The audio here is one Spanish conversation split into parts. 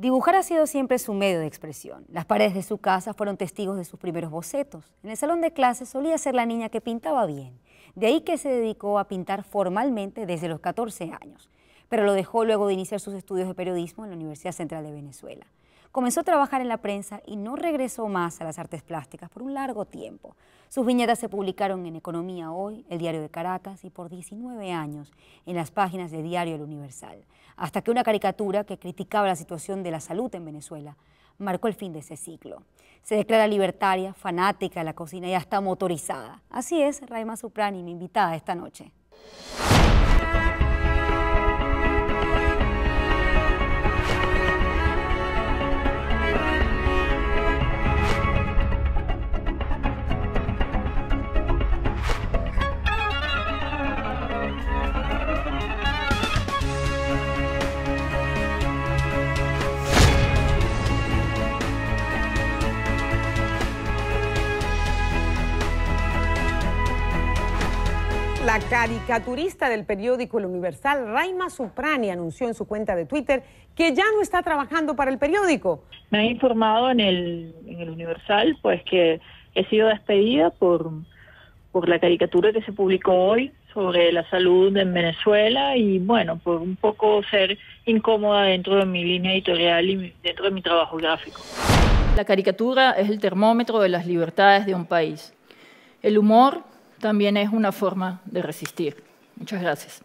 Dibujar ha sido siempre su medio de expresión. Las paredes de su casa fueron testigos de sus primeros bocetos. En el salón de clases solía ser la niña que pintaba bien. De ahí que se dedicó a pintar formalmente desde los 14 años. Pero lo dejó luego de iniciar sus estudios de periodismo en la Universidad Central de Venezuela. Comenzó a trabajar en la prensa y no regresó más a las artes plásticas por un largo tiempo. Sus viñetas se publicaron en Economía Hoy, El Diario de Caracas y por 19 años en las páginas de Diario El Universal, hasta que una caricatura que criticaba la situación de la salud en Venezuela marcó el fin de ese ciclo. Se declara libertaria, fanática de la cocina y hasta motorizada. Así es, Raima Zuprani, mi invitada esta noche. La caricaturista del periódico El Universal, Raima Zuprani, anunció en su cuenta de Twitter que ya no está trabajando para el periódico. Me han informado en el Universal pues que he sido despedida por la caricatura que se publicó hoy sobre la salud en Venezuela y bueno, por un poco ser incómoda dentro de mi línea editorial y dentro de mi trabajo gráfico. La caricatura es el termómetro de las libertades de un país. El humor también es una forma de resistir. Muchas gracias.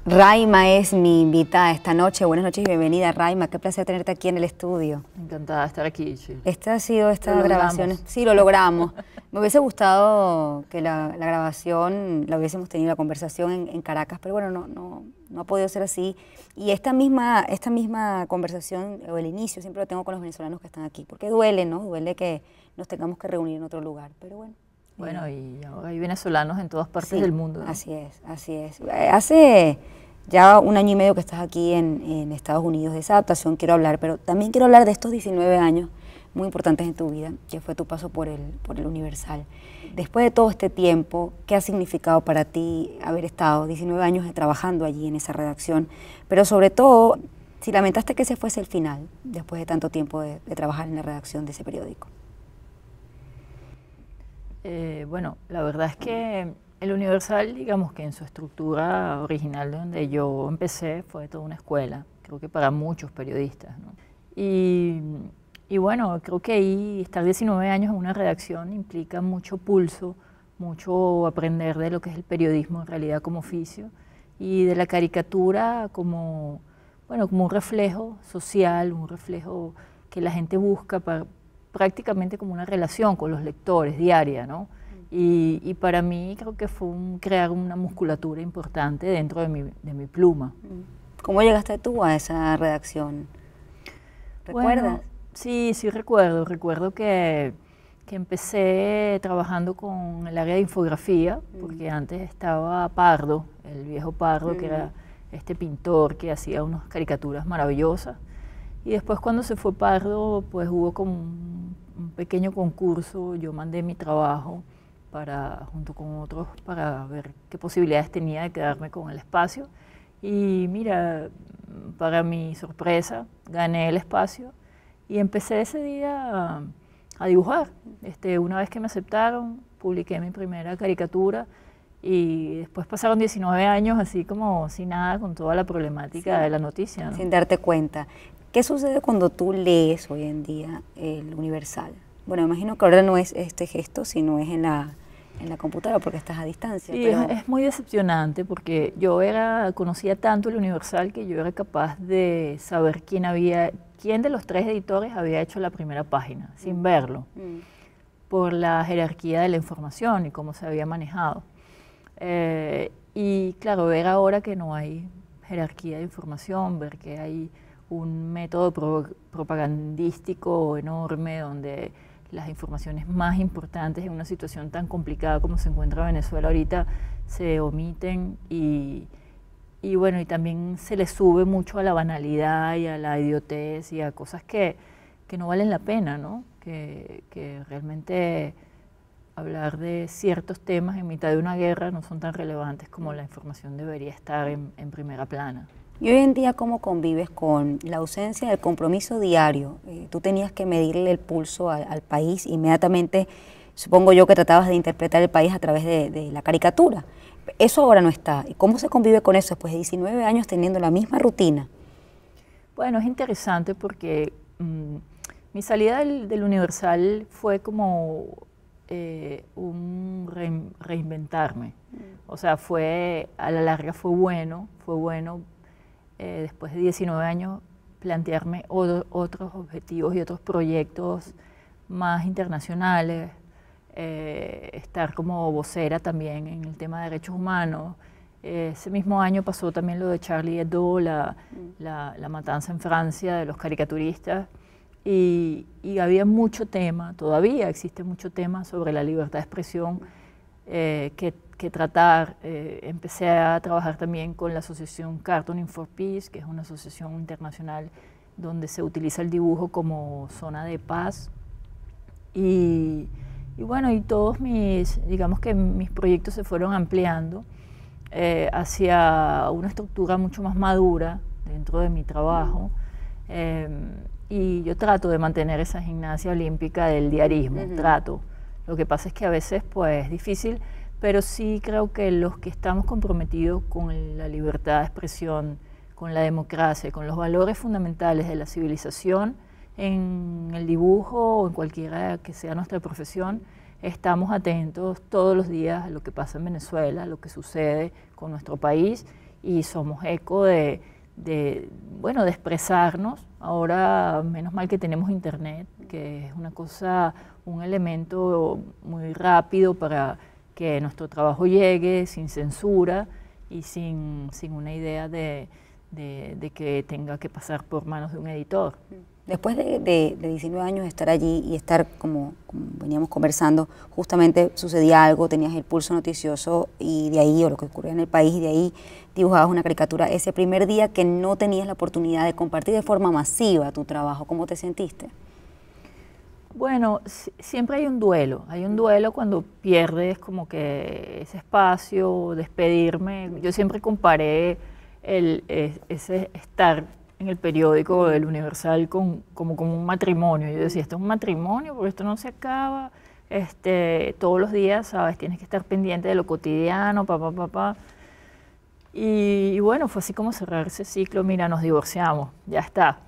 Raima es mi invitada esta noche. Buenas noches y bienvenida, Raima. Qué placer tenerte aquí en el estudio. Encantada de estar aquí. Sí. Esta ha sido esta grabación. Sí, lo logramos. Me hubiese gustado que la grabación la hubiésemos tenido, la conversación en Caracas, pero bueno, no ha podido ser así. Y esta misma conversación, o el inicio, siempre lo tengo con los venezolanos que están aquí, porque duele, ¿no? Duele que nos tengamos que reunir en otro lugar, pero bueno. Bueno, y ahora hay venezolanos en todas partes del mundo, ¿no? Así es, así es. Hace ya 1 año y medio que estás aquí en Estados Unidos. De esa adaptación quiero hablar, pero también quiero hablar de estos 19 años muy importantes en tu vida, que fue tu paso por el Universal. Después de todo este tiempo, ¿qué ha significado para ti haber estado 19 años trabajando allí en esa redacción? Pero sobre todo, si lamentaste que ese fuese el final, después de tanto tiempo de trabajar en la redacción de ese periódico. Bueno, la verdad es que el Universal, digamos que en su estructura original donde yo empecé, fue toda una escuela, creo que para muchos periodistas, ¿no? Y bueno, creo que ahí estar 19 años en una redacción implica mucho pulso, mucho aprender de lo que es el periodismo en realidad como oficio y de la caricatura como, bueno, como un reflejo social, un reflejo que la gente busca prácticamente como una relación con los lectores diaria, ¿no? Y para mí creo que fue crear una musculatura importante dentro de mi pluma. ¿Cómo llegaste tú a esa redacción? ¿Recuerdas? Bueno, sí recuerdo. Recuerdo que empecé trabajando con el área de infografía, porque antes estaba Pardo, el viejo Pardo, que era este pintor que hacía unas caricaturas maravillosas. Y después cuando se fue Pardo, pues hubo como un pequeño concurso, yo mandé mi trabajo junto con otros para ver qué posibilidades tenía de quedarme con el espacio. Y mira, para mi sorpresa, gané el espacio y empecé ese día a dibujar. Una vez que me aceptaron, publiqué mi primera caricatura y después pasaron 19 años así como sin nada, con toda la problemática de la noticia, ¿no? Sin darte cuenta. ¿Qué sucede cuando tú lees hoy en día el Universal? Bueno, me imagino que ahora no es este gesto, sino es en la computadora porque estás a distancia. Sí, pero es muy decepcionante porque yo conocía tanto el Universal que yo era capaz de saber quién de los 3 editores había hecho la primera página, sin verlo, por la jerarquía de la información y cómo se había manejado. Y claro, ver ahora que no hay jerarquía de información, ver que hay un método propagandístico enorme donde las informaciones más importantes en una situación tan complicada como se encuentra Venezuela ahorita se omiten y bueno, y también se le sube mucho a la banalidad y a la idiotez y a cosas que no valen la pena, ¿no? Que realmente hablar de ciertos temas en mitad de una guerra no son tan relevantes como la información debería estar en primera plana. Y hoy en día, ¿cómo convives con la ausencia del compromiso diario? Tú tenías que medirle el pulso al país inmediatamente, supongo yo que tratabas de interpretar el país a través de la caricatura. Eso ahora no está. ¿Y cómo se convive con eso después de 19 años teniendo la misma rutina? Bueno, es interesante porque mi salida del Universal fue como un reinventarme. O sea, a la larga fue bueno después de 19 años plantearme otros objetivos y otros proyectos más internacionales, estar como vocera también en el tema de derechos humanos. Ese mismo año pasó también lo de Charlie Hebdo, la matanza en Francia de los caricaturistas, y había mucho tema, todavía existe mucho tema sobre la libertad de expresión que tratar. Empecé a trabajar también con la asociación Cartooning for Peace, que es una asociación internacional donde se utiliza el dibujo como zona de paz. Y bueno, y todos digamos que mis proyectos se fueron ampliando hacia una estructura mucho más madura dentro de mi trabajo. Y yo trato de mantener esa gimnasia olímpica del diarismo, trato. Lo que pasa es que a veces pues es difícil, pero sí creo que los que estamos comprometidos con la libertad de expresión, con la democracia, con los valores fundamentales de la civilización, en el dibujo o en cualquiera que sea nuestra profesión, estamos atentos todos los días a lo que pasa en Venezuela, a lo que sucede con nuestro país, y somos eco de expresarnos. Ahora, menos mal que tenemos internet, que es un elemento muy rápido para que nuestro trabajo llegue sin censura y sin una idea de que tenga que pasar por manos de un editor. Después de 19 años de estar allí y estar, como veníamos conversando, justamente sucedía algo, tenías el pulso noticioso y de ahí, o lo que ocurría en el país, y de ahí dibujabas una caricatura. Ese primer día que no tenías la oportunidad de compartir de forma masiva tu trabajo, ¿cómo te sentiste? Bueno, siempre hay un duelo cuando pierdes como que ese espacio, despedirme. Yo siempre comparé ese estar en el periódico del Universal como un matrimonio. Yo decía, esto es un matrimonio porque esto no se acaba, todos los días, ¿sabes? Tienes que estar pendiente de lo cotidiano, Y bueno, fue así como cerrar ese ciclo. Mira, nos divorciamos, ya está.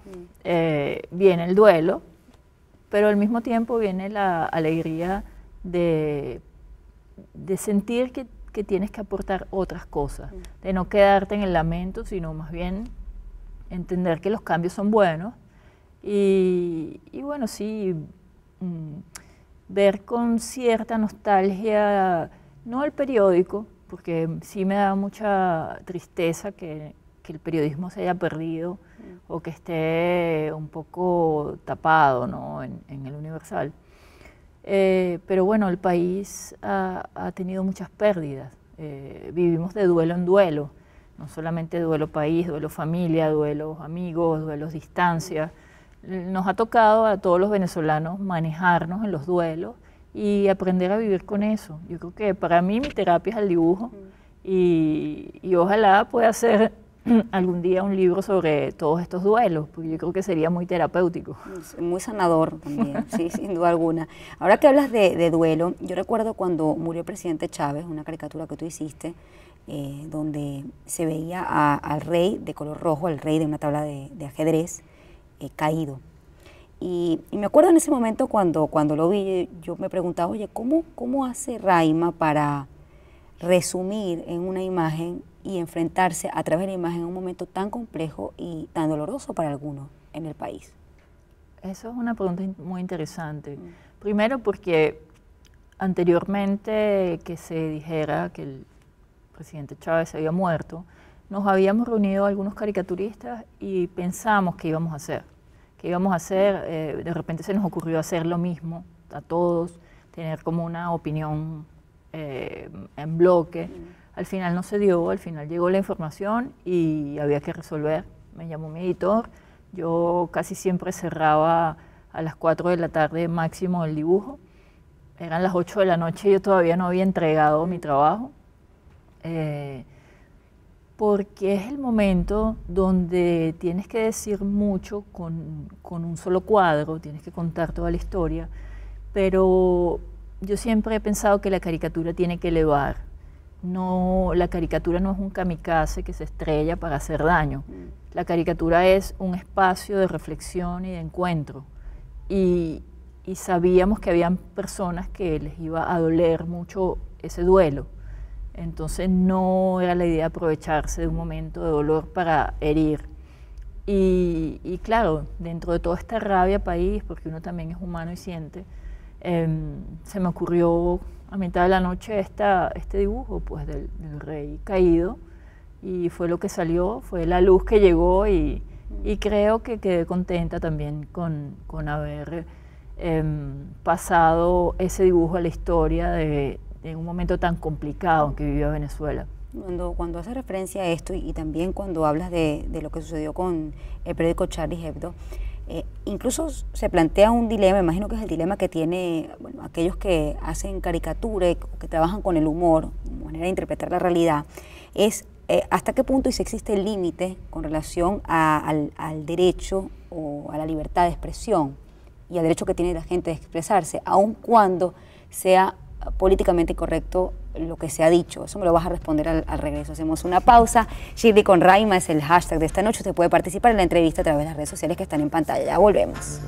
Viene el duelo, pero al mismo tiempo viene la alegría de sentir que tienes que aportar otras cosas, de no quedarte en el lamento, sino más bien entender que los cambios son buenos y bueno, sí, ver con cierta nostalgia, no el periódico, porque sí me da mucha tristeza que el periodismo se haya perdido o que esté un poco tapado, ¿no? en el Universal. Pero bueno, el país ha tenido muchas pérdidas. Vivimos de duelo en duelo, no solamente duelo país, duelo familia, duelos amigos, duelos distancia. Nos ha tocado a todos los venezolanos manejarnos en los duelos y aprender a vivir con eso. Yo creo que para mí mi terapia es el dibujo y ojalá pueda hacer algún día un libro sobre todos estos duelos, porque yo creo que sería muy terapéutico. Muy sanador también, sí, sin duda alguna. Ahora que hablas de duelo, yo recuerdo cuando murió el presidente Chávez, una caricatura que tú hiciste, donde se veía al rey de color rojo, al rey de una tabla de ajedrez, caído. Y me acuerdo en ese momento cuando lo vi, yo me preguntaba, oye, ¿cómo hace Raima para resumir en una imagen y enfrentarse a través de la imagen a un momento tan complejo y tan doloroso para algunos en el país? Eso es una pregunta muy interesante. Primero porque anteriormente que se dijera que el presidente Chávez había muerto, nos habíamos reunido algunos caricaturistas y pensamos qué íbamos a hacer. ¿Qué íbamos a hacer? De repente se nos ocurrió hacer lo mismo a todos, tener como una opinión en bloque. Al final no se dio, al final llegó la información y había que resolver. Me llamó mi editor, yo casi siempre cerraba a las 4 de la tarde máximo el dibujo. Eran las 8 de la noche y yo todavía no había entregado mi trabajo. Porque es el momento donde tienes que decir mucho con un solo cuadro, tienes que contar toda la historia, pero yo siempre he pensado que la caricatura tiene que elevar. No, la caricatura no es un kamikaze que se estrella para hacer daño. La caricatura es un espacio de reflexión y de encuentro. Y sabíamos que habían personas que les iba a doler mucho ese duelo. Entonces no era la idea aprovecharse de un momento de dolor para herir. Y claro, dentro de toda esta rabia país, porque uno también es humano y siente, se me ocurrió a mitad de la noche este dibujo pues, del rey caído, y fue lo que salió, fue la luz que llegó, y creo que quedé contenta también con haber pasado ese dibujo a la historia de un momento tan complicado que vivió Venezuela. Cuando haces referencia a esto y también cuando hablas de lo que sucedió con el periódico Charlie Hebdo, incluso se plantea un dilema, imagino que es el dilema que tiene aquellos que hacen caricatura, que trabajan con el humor, manera de interpretar la realidad, es hasta qué punto y si existe el límite con relación al derecho o a la libertad de expresión y al derecho que tiene la gente de expresarse, aun cuando sea políticamente correcto lo que se ha dicho. Eso me lo vas a responder al regreso. Hacemos una pausa. Shirley con Raima es el hashtag de esta noche. Usted puede participar en la entrevista a través de las redes sociales que están en pantalla. Ya volvemos.